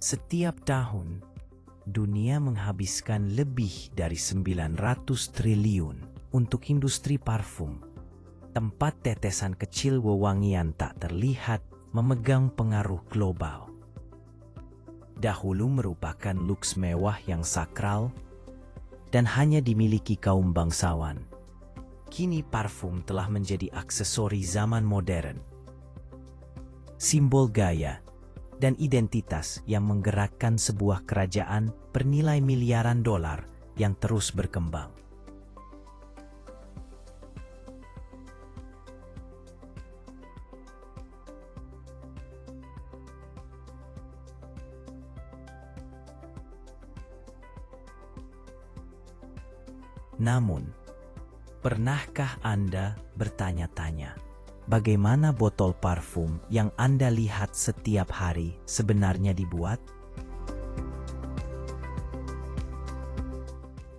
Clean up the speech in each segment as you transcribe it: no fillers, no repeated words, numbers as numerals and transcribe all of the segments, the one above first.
Setiap tahun, dunia menghabiskan lebih dari 900 triliun untuk industri parfum. Tempat tetesan kecil wewangian tak terlihat memegang pengaruh global. Dahulu merupakan luks mewah yang sakral dan hanya dimiliki kaum bangsawan. Kini parfum telah menjadi aksesori zaman modern. Simbol gaya dan identitas yang menggerakkan sebuah kerajaan bernilai miliaran dolar yang terus berkembang. Namun, pernahkah Anda bertanya-tanya, bagaimana botol parfum yang Anda lihat setiap hari sebenarnya dibuat?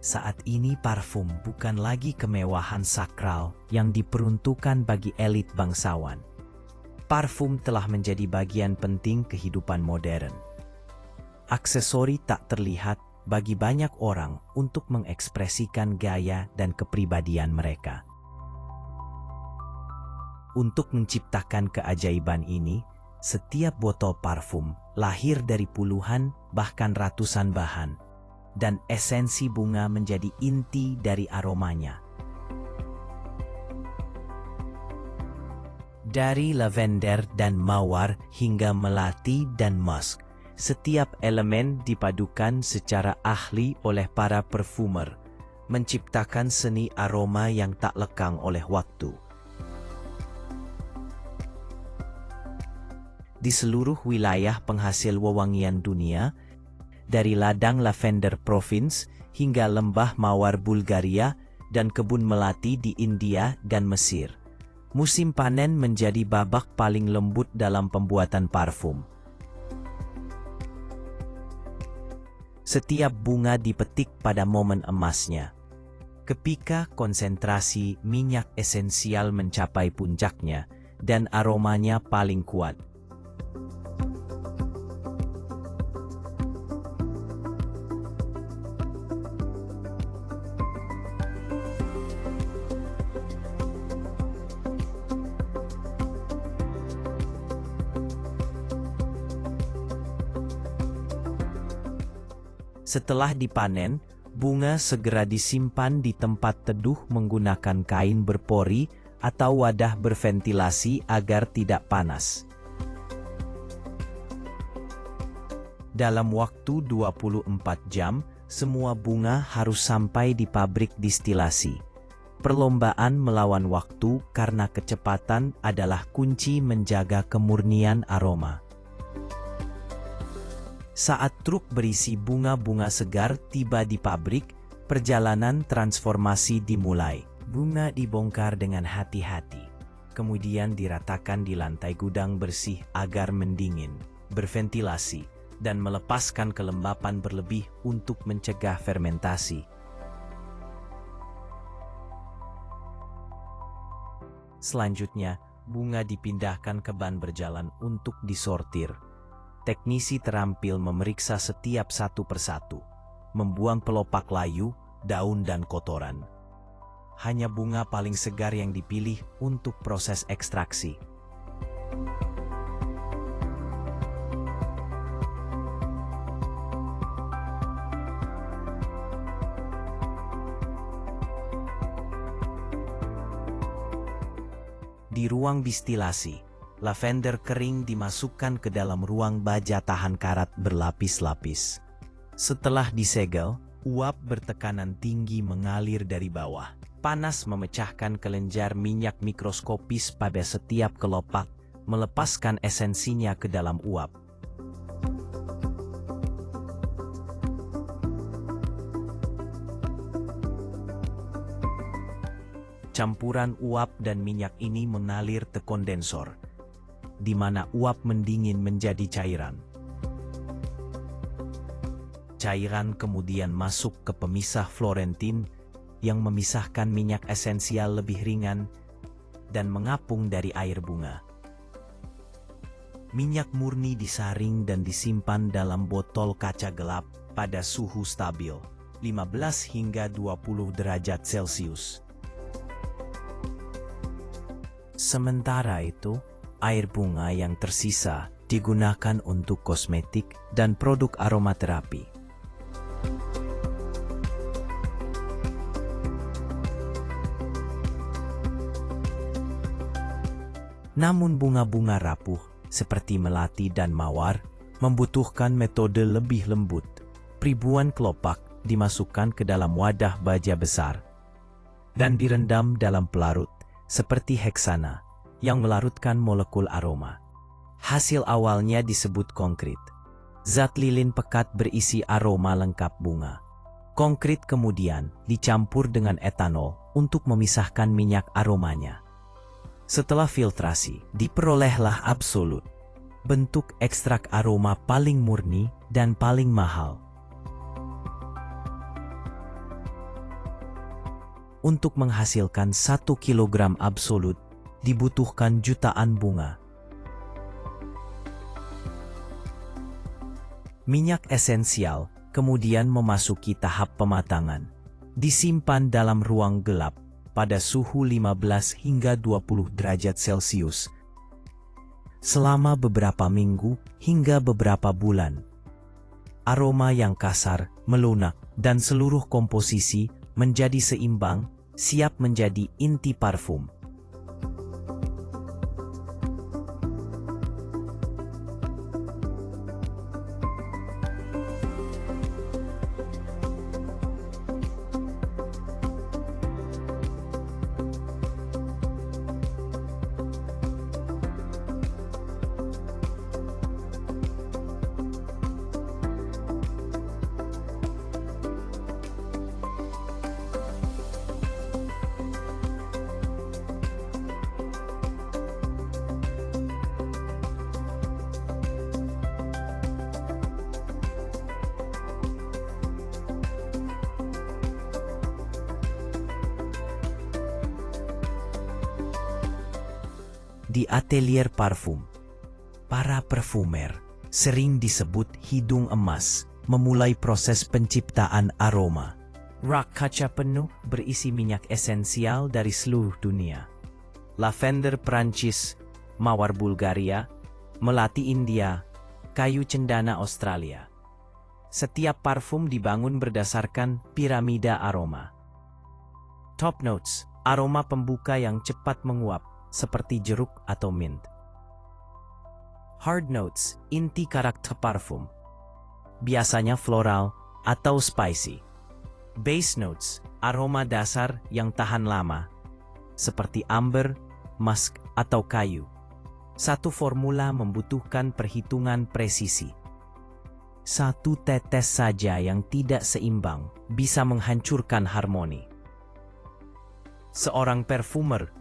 Saat ini parfum bukan lagi kemewahan sakral yang diperuntukkan bagi elit bangsawan. Parfum telah menjadi bagian penting kehidupan modern. Aksesori tak terlihat bagi banyak orang untuk mengekspresikan gaya dan kepribadian mereka. Untuk menciptakan keajaiban ini, setiap botol parfum lahir dari puluhan bahkan ratusan bahan, dan esensi bunga menjadi inti dari aromanya. Dari lavender dan mawar hingga melati dan musk, setiap elemen dipadukan secara ahli oleh para perfumer, menciptakan seni aroma yang tak lekang oleh waktu. Di seluruh wilayah penghasil wewangian dunia, dari ladang lavender Provence hingga lembah mawar Bulgaria dan kebun melati di India dan Mesir, musim panen menjadi babak paling lembut dalam pembuatan parfum. Setiap bunga dipetik pada momen emasnya. Ketika konsentrasi minyak esensial mencapai puncaknya dan aromanya paling kuat. Setelah dipanen, bunga segera disimpan di tempat teduh menggunakan kain berpori atau wadah berventilasi agar tidak panas. Dalam waktu 24 jam, semua bunga harus sampai di pabrik distilasi. Perlombaan melawan waktu karena kecepatan adalah kunci menjaga kemurnian aroma. Saat truk berisi bunga-bunga segar tiba di pabrik, perjalanan transformasi dimulai. Bunga dibongkar dengan hati-hati, kemudian diratakan di lantai gudang bersih agar mendingin, berventilasi, dan melepaskan kelembapan berlebih untuk mencegah fermentasi. Selanjutnya, bunga dipindahkan ke ban berjalan untuk disortir. Teknisi terampil memeriksa setiap satu persatu, membuang pelopak layu, daun dan kotoran. Hanya bunga paling segar yang dipilih untuk proses ekstraksi. Di ruang distilasi, lavender kering dimasukkan ke dalam ruang baja tahan karat berlapis-lapis. Setelah disegel, uap bertekanan tinggi mengalir dari bawah. Panas memecahkan kelenjar minyak mikroskopis pada setiap kelopak, melepaskan esensinya ke dalam uap. Campuran uap dan minyak ini mengalir ke kondensor, di mana uap mendingin menjadi cairan. Cairan kemudian masuk ke pemisah Florentin yang memisahkan minyak esensial lebih ringan dan mengapung dari air bunga. Minyak murni disaring dan disimpan dalam botol kaca gelap pada suhu stabil, 15 hingga 20 derajat Celcius. Sementara itu, air bunga yang tersisa digunakan untuk kosmetik dan produk aromaterapi. Namun bunga-bunga rapuh seperti melati dan mawar membutuhkan metode lebih lembut. Ribuan kelopak dimasukkan ke dalam wadah baja besar dan direndam dalam pelarut seperti heksana yang melarutkan molekul aroma. Hasil awalnya disebut konkrit. Zat lilin pekat berisi aroma lengkap bunga. Konkrit kemudian dicampur dengan etanol untuk memisahkan minyak aromanya. Setelah filtrasi, diperolehlah absolut, bentuk ekstrak aroma paling murni dan paling mahal. Untuk menghasilkan 1 kilogram absolut, dibutuhkan jutaan bunga. Minyak esensial kemudian memasuki tahap pematangan. Disimpan dalam ruang gelap pada suhu 15 hingga 20 derajat Celcius selama beberapa minggu hingga beberapa bulan. Aroma yang kasar, melunak, dan seluruh komposisi menjadi seimbang, siap menjadi inti parfum. Di atelier parfum, para perfumer, sering disebut hidung emas, memulai proses penciptaan aroma. Rak kaca penuh berisi minyak esensial dari seluruh dunia. Lavender Prancis, mawar Bulgaria, melati India, kayu cendana Australia. Setiap parfum dibangun berdasarkan piramida aroma. Top notes, aroma pembuka yang cepat menguap, seperti jeruk atau mint. Hard notes, inti karakter parfum. Biasanya floral atau spicy. Base notes, aroma dasar yang tahan lama, seperti amber, musk, atau kayu. Satu formula membutuhkan perhitungan presisi. Satu tetes saja yang tidak seimbang bisa menghancurkan harmoni. Seorang perfumer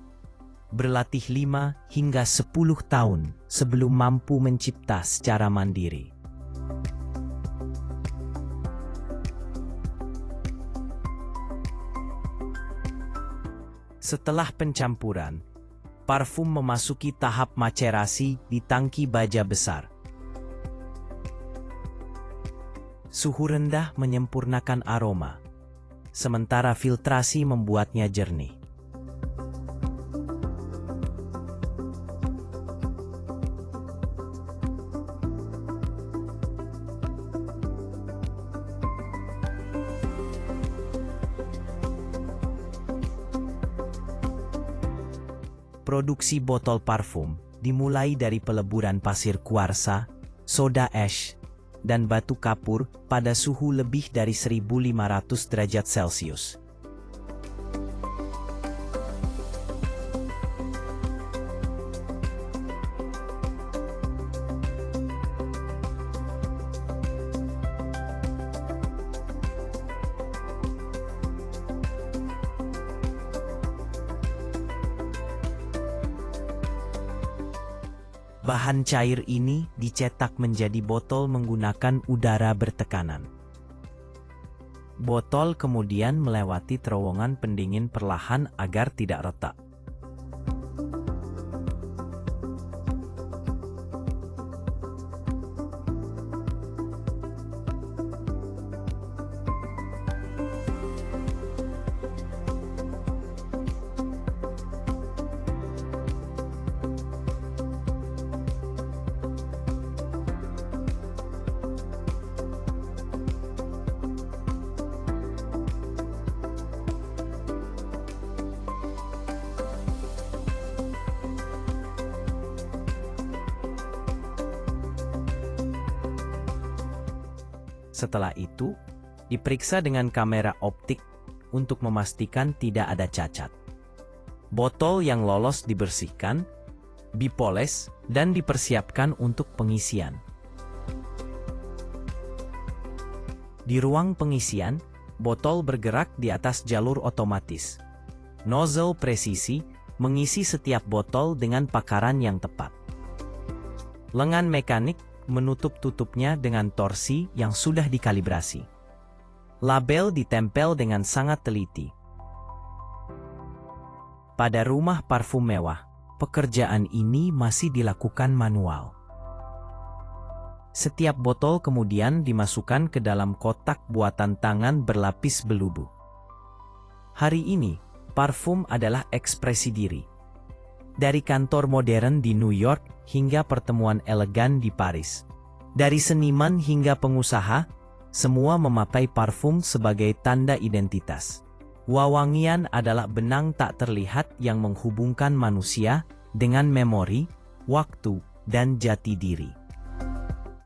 berlatih 5 hingga 10 tahun sebelum mampu mencipta secara mandiri. Setelah pencampuran, parfum memasuki tahap macerasi di tangki baja besar. Suhu rendah menyempurnakan aroma, sementara filtrasi membuatnya jernih. Produksi botol parfum dimulai dari peleburan pasir kuarsa, soda ash, dan batu kapur pada suhu lebih dari 1500 derajat Celcius. Bahan cair ini dicetak menjadi botol menggunakan udara bertekanan. Botol kemudian melewati terowongan pendingin perlahan agar tidak retak. Setelah itu, diperiksa dengan kamera optik untuk memastikan tidak ada cacat. Botol yang lolos dibersihkan, dipoles, dan dipersiapkan untuk pengisian. Di ruang pengisian, botol bergerak di atas jalur otomatis. Nozzle presisi mengisi setiap botol dengan takaran yang tepat. Lengan mekanik menutup tutupnya dengan torsi yang sudah dikalibrasi. Label ditempel dengan sangat teliti. Pada rumah parfum mewah, pekerjaan ini masih dilakukan manual. Setiap botol kemudian dimasukkan ke dalam kotak buatan tangan berlapis belubu. Hari ini, parfum adalah ekspresi diri. Dari kantor modern di New York hingga pertemuan elegan di Paris. Dari seniman hingga pengusaha, semua memakai parfum sebagai tanda identitas. Wewangian adalah benang tak terlihat yang menghubungkan manusia dengan memori, waktu, dan jati diri.